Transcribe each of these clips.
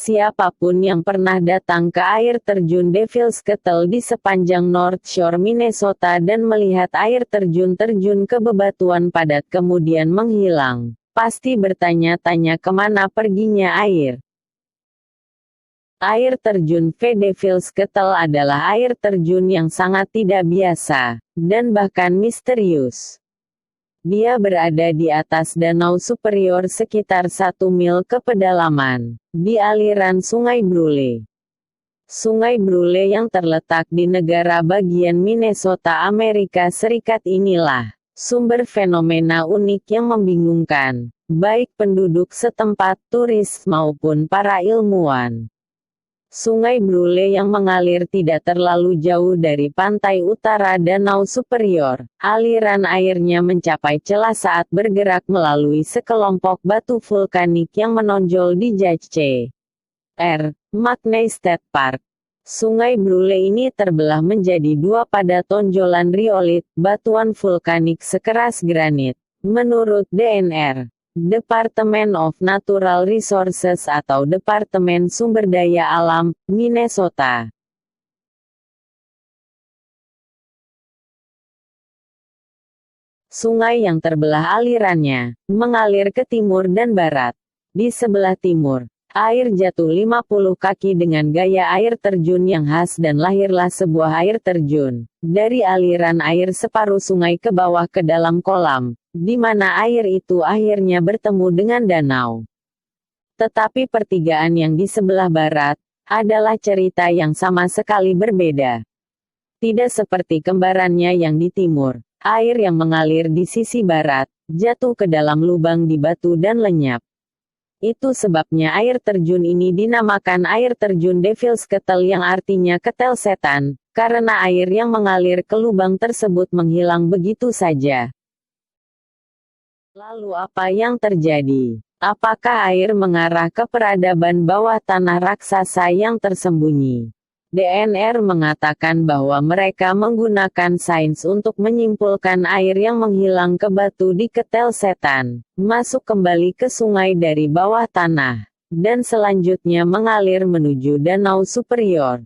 Siapapun yang pernah datang ke air terjun Devil's Kettle di sepanjang North Shore Minnesota dan melihat air terjun terjun ke bebatuan padat kemudian menghilang, pasti bertanya-tanya kemana perginya air. Air terjun Devil's Kettle adalah air terjun yang sangat tidak biasa, dan bahkan misterius. Dia berada di atas danau superior sekitar 1 mil ke pedalaman, di aliran Sungai Brule. Sungai Brule yang terletak di negara bagian Minnesota, Amerika Serikat inilah sumber fenomena unik yang membingungkan, baik penduduk setempat, turis maupun para ilmuwan. Sungai Brule yang mengalir tidak terlalu jauh dari pantai utara Danau Superior, aliran airnya mencapai celah saat bergerak melalui sekelompok batu vulkanik yang menonjol di J.C. R. McNay State Park. Sungai Brule ini terbelah menjadi dua pada tonjolan riolit, batuan vulkanik sekeras granit. Menurut DNR, Department of Natural Resources atau Departemen Sumber Daya Alam, Minnesota. Sungai yang terbelah alirannya, mengalir ke timur dan barat. Di sebelah timur, air jatuh 50 kaki dengan gaya air terjun yang khas dan lahirlah sebuah air terjun. Dari aliran air separuh sungai ke bawah ke dalam kolam, di mana air itu akhirnya bertemu dengan danau. Tetapi pertigaan yang di sebelah barat, adalah cerita yang sama sekali berbeda. Tidak seperti kembarannya yang di timur, air yang mengalir di sisi barat, jatuh ke dalam lubang di batu dan lenyap. Itu sebabnya air terjun ini dinamakan air terjun Devil's Kettle yang artinya ketel setan, karena air yang mengalir ke lubang tersebut menghilang begitu saja. Lalu apa yang terjadi? Apakah air mengarah ke peradaban bawah tanah raksasa yang tersembunyi? DNR mengatakan bahwa mereka menggunakan sains untuk menyimpulkan air yang menghilang ke batu di ketel setan, masuk kembali ke sungai dari bawah tanah, dan selanjutnya mengalir menuju danau superior.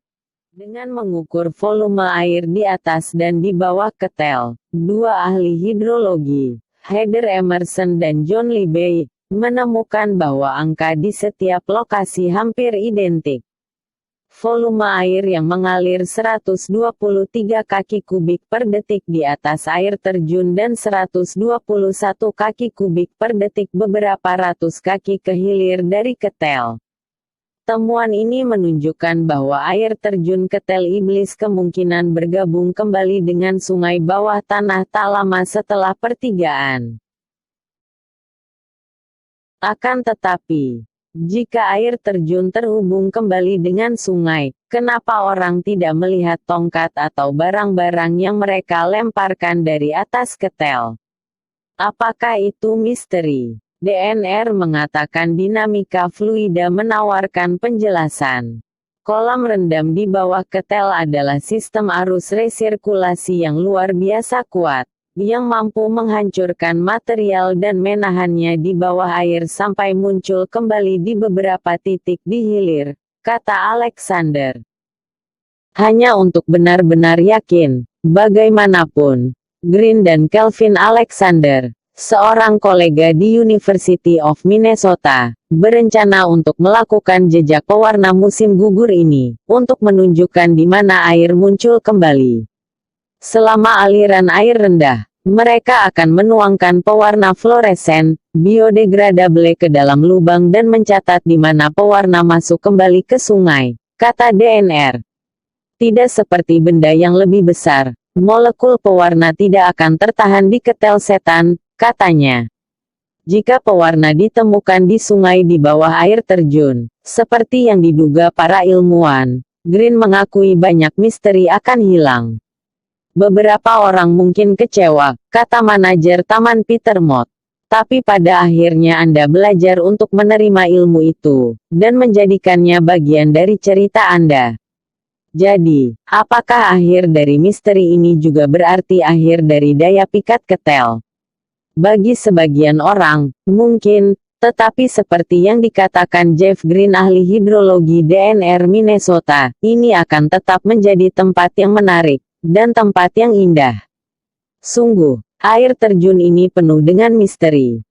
Dengan mengukur volume air di atas dan di bawah ketel, dua ahli hidrologi, Heather Emerson dan John Libby, menemukan bahwa angka di setiap lokasi hampir identik. Volume air yang mengalir 123 kaki kubik per detik di atas air terjun dan 121 kaki kubik per detik beberapa ratus kaki ke hilir dari ketel. Temuan ini menunjukkan bahwa air terjun ketel iblis kemungkinan bergabung kembali dengan sungai bawah tanah tak lama setelah pertigaan. Akan tetapi, jika air terjun terhubung kembali dengan sungai, kenapa orang tidak melihat tongkat atau barang-barang yang mereka lemparkan dari atas ketel? Apakah itu misteri? DNR mengatakan dinamika fluida menawarkan penjelasan. Kolam rendam di bawah ketel adalah sistem arus resirkulasi yang luar biasa kuat, yang mampu menghancurkan material dan menahannya di bawah air sampai muncul kembali di beberapa titik di hilir, kata Alexander. Hanya untuk benar-benar yakin, bagaimanapun, Green dan Kelvin Alexander, seorang kolega di University of Minnesota, berencana untuk melakukan jejak pewarna musim gugur ini, untuk menunjukkan di mana air muncul kembali. Selama aliran air rendah, mereka akan menuangkan pewarna fluoresen, biodegradable ke dalam lubang dan mencatat di mana pewarna masuk kembali ke sungai, kata DNR. Tidak seperti benda yang lebih besar, molekul pewarna tidak akan tertahan di ketel setan, katanya. Jika pewarna ditemukan di sungai di bawah air terjun, seperti yang diduga para ilmuwan, Green mengakui banyak misteri akan hilang. Beberapa orang mungkin kecewa, kata manajer Taman Peter Mott. Tapi pada akhirnya Anda belajar untuk menerima ilmu itu, dan menjadikannya bagian dari cerita Anda. Jadi, apakah akhir dari misteri ini juga berarti akhir dari daya pikat ketel? Bagi sebagian orang, mungkin, Tetapi seperti yang dikatakan Jeff Green, ahli hidrologi DNR Minnesota, ini akan tetap menjadi tempat yang menarik, dan tempat yang indah. Sungguh, air terjun ini penuh dengan misteri.